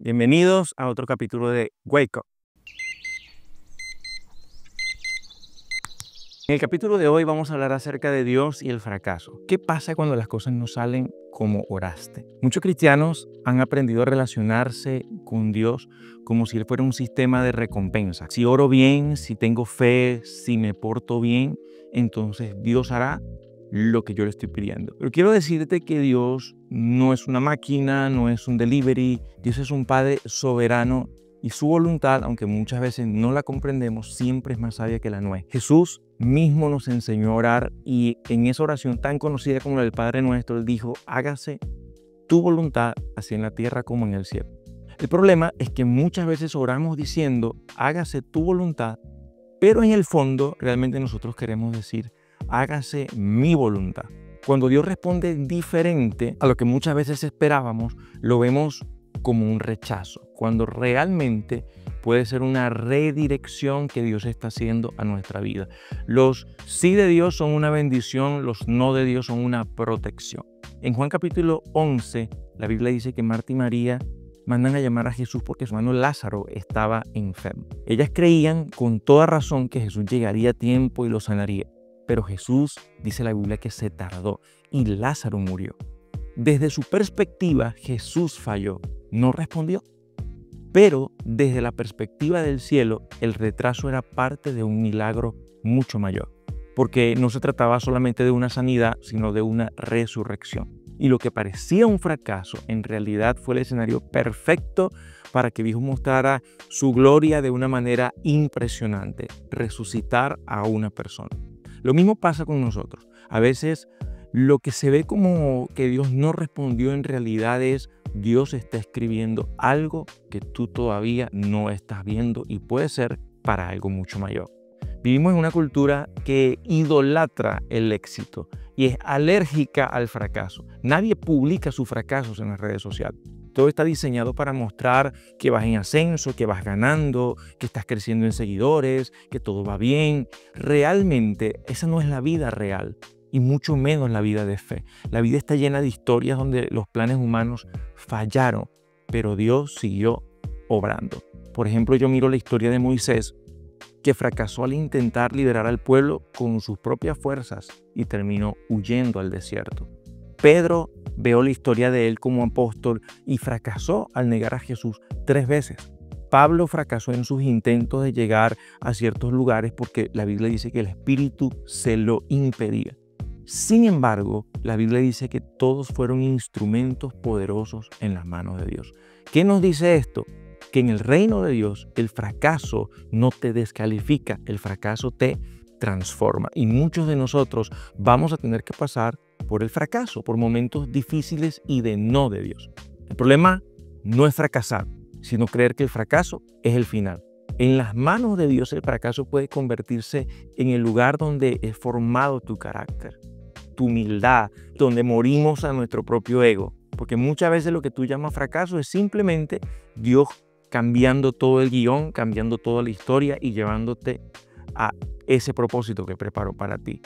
Bienvenidos a otro capítulo de Wake Up. En el capítulo de hoy vamos a hablar acerca de Dios y el fracaso. ¿Qué pasa cuando las cosas no salen como oraste? Muchos cristianos han aprendido a relacionarse con Dios como si Él fuera un sistema de recompensa. Si oro bien, si tengo fe, si me porto bien, entonces Dios hará lo que yo le estoy pidiendo. Pero quiero decirte que Dios no es una máquina, no es un delivery. Dios es un Padre soberano y su voluntad, aunque muchas veces no la comprendemos, siempre es más sabia que la nuestra. Jesús mismo nos enseñó a orar y en esa oración tan conocida como la del Padre Nuestro, Él dijo, hágase tu voluntad así en la tierra como en el cielo. El problema es que muchas veces oramos diciendo, hágase tu voluntad, pero en el fondo realmente nosotros queremos decir, hágase mi voluntad. Cuando Dios responde diferente a lo que muchas veces esperábamos, lo vemos como un rechazo, cuando realmente puede ser una redirección que Dios está haciendo a nuestra vida. Los sí de Dios son una bendición, los no de Dios son una protección. En Juan capítulo 11, la Biblia dice que Marta y María mandan a llamar a Jesús porque su hermano Lázaro estaba enfermo. Ellas creían con toda razón que Jesús llegaría a tiempo y lo sanaría, pero Jesús, dice la Biblia, que se tardó y Lázaro murió. Desde su perspectiva, Jesús falló, no respondió. Pero desde la perspectiva del cielo, el retraso era parte de un milagro mucho mayor, porque no se trataba solamente de una sanidad, sino de una resurrección. Y lo que parecía un fracaso, en realidad fue el escenario perfecto para que Dios mostrara su gloria de una manera impresionante, resucitar a una persona. Lo mismo pasa con nosotros. A veces lo que se ve como que Dios no respondió en realidad es Dios está escribiendo algo que tú todavía no estás viendo y puede ser para algo mucho mayor. Vivimos en una cultura que idolatra el éxito y es alérgica al fracaso. Nadie publica sus fracasos en las redes sociales. Todo está diseñado para mostrar que vas en ascenso, que vas ganando, que estás creciendo en seguidores, que todo va bien. Realmente esa no es la vida real. Y mucho menos la vida de fe. La vida está llena de historias donde los planes humanos fallaron, pero Dios siguió obrando. Por ejemplo, yo miro la historia de Moisés, que fracasó al intentar liderar al pueblo con sus propias fuerzas y terminó huyendo al desierto. Pedro, veo la historia de él como apóstol y fracasó al negar a Jesús 3 veces. Pablo fracasó en sus intentos de llegar a ciertos lugares porque la Biblia dice que el Espíritu se lo impedía. Sin embargo, la Biblia dice que todos fueron instrumentos poderosos en las manos de Dios. ¿Qué nos dice esto? Que en el reino de Dios el fracaso no te descalifica, el fracaso te transforma. Y muchos de nosotros vamos a tener que pasar por el fracaso, por momentos difíciles y de no de Dios. El problema no es fracasar, sino creer que el fracaso es el final. En las manos de Dios el fracaso puede convertirse en el lugar donde es formado tu carácter, tu humildad, donde morimos a nuestro propio ego. Porque muchas veces lo que tú llamas fracaso es simplemente Dios cambiando todo el guión, cambiando toda la historia y llevándote a ese propósito que preparó para ti.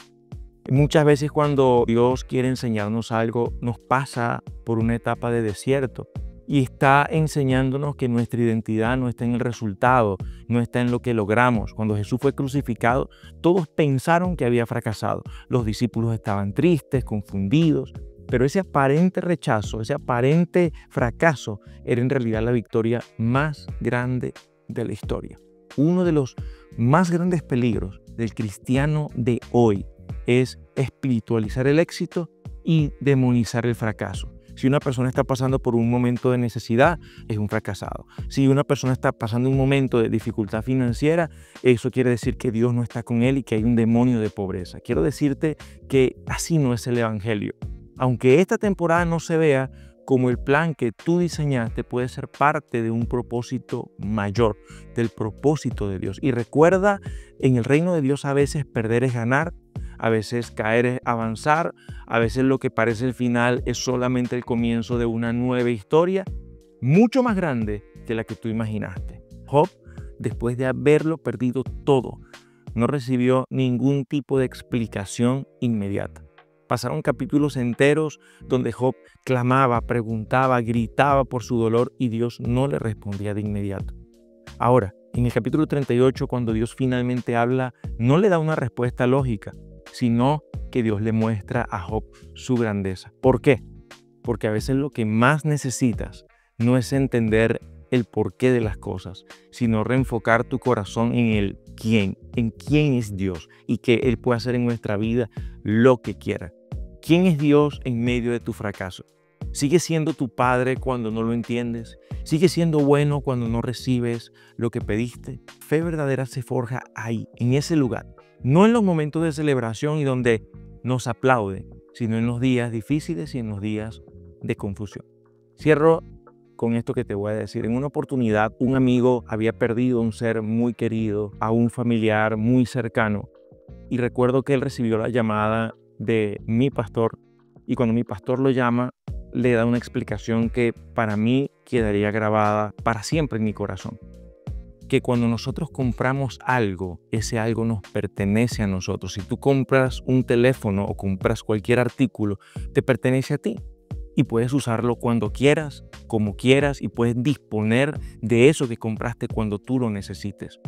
Muchas veces cuando Dios quiere enseñarnos algo, nos pasa por una etapa de desierto y está enseñándonos que nuestra identidad no está en el resultado, no está en lo que logramos. Cuando Jesús fue crucificado, todos pensaron que había fracasado. Los discípulos estaban tristes, confundidos, pero ese aparente rechazo, ese aparente fracaso era en realidad la victoria más grande de la historia. Uno de los más grandes peligros del cristiano de hoy es espiritualizar el éxito y demonizar el fracaso. Si una persona está pasando por un momento de necesidad, es un fracasado. Si una persona está pasando un momento de dificultad financiera, eso quiere decir que Dios no está con él y que hay un demonio de pobreza. Quiero decirte que así no es el evangelio. Aunque esta temporada no se vea como el plan que tú diseñaste, puede ser parte de un propósito mayor, del propósito de Dios. Y recuerda, en el reino de Dios a veces perder es ganar, a veces caer es avanzar, a veces lo que parece el final es solamente el comienzo de una nueva historia, mucho más grande que la que tú imaginaste. Job, después de haberlo perdido todo, no recibió ningún tipo de explicación inmediata. Pasaron capítulos enteros donde Job clamaba, preguntaba, gritaba por su dolor y Dios no le respondía de inmediato. Ahora, en el capítulo 38, cuando Dios finalmente habla, no le da una respuesta lógica, sino que Dios le muestra a Job su grandeza. ¿Por qué? Porque a veces lo que más necesitas no es entender el porqué de las cosas, sino reenfocar tu corazón en el quién, en quién es Dios y que Él puede hacer en nuestra vida lo que quiera. ¿Quién es Dios en medio de tu fracaso? ¿Sigue siendo tu padre cuando no lo entiendes? ¿Sigue siendo bueno cuando no recibes lo que pediste? Fe verdadera se forja ahí, en ese lugar. No en los momentos de celebración y donde nos aplauden, sino en los días difíciles y en los días de confusión. Cierro con esto que te voy a decir. En una oportunidad, un amigo había perdido a un ser muy querido, a un familiar muy cercano. Y recuerdo que él recibió la llamada de mi pastor. Y cuando mi pastor lo llama, le da una explicación que para mí quedaría grabada para siempre en mi corazón. Que cuando nosotros compramos algo, ese algo nos pertenece a nosotros. Si tú compras un teléfono o compras cualquier artículo, te pertenece a ti. Y puedes usarlo cuando quieras, como quieras, y puedes disponer de eso que compraste cuando tú lo necesites.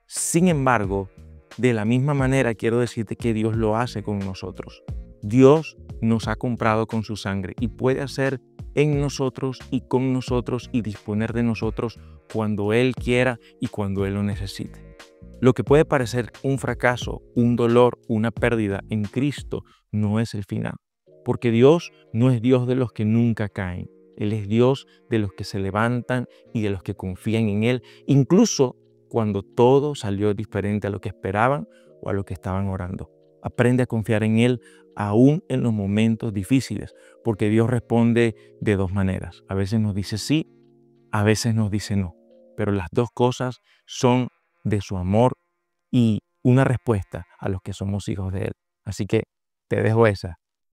Sin embargo, de la misma manera quiero decirte que Dios lo hace con nosotros. Dios nos ha comprado con su sangre y puede hacer en nosotros y con nosotros y disponer de nosotros cuando Él quiera y cuando Él lo necesite. Lo que puede parecer un fracaso, un dolor, una pérdida en Cristo no es el final. Porque Dios no es Dios de los que nunca caen. Él es Dios de los que se levantan y de los que confían en Él, incluso cuando todo salió diferente a lo que esperaban o a lo que estaban orando. Aprende a confiar en Él aún en los momentos difíciles, porque Dios responde de dos maneras. A veces nos dice sí, a veces nos dice no, pero las dos cosas son de su amor y una respuesta a los que somos hijos de Él. Así que te dejo esa.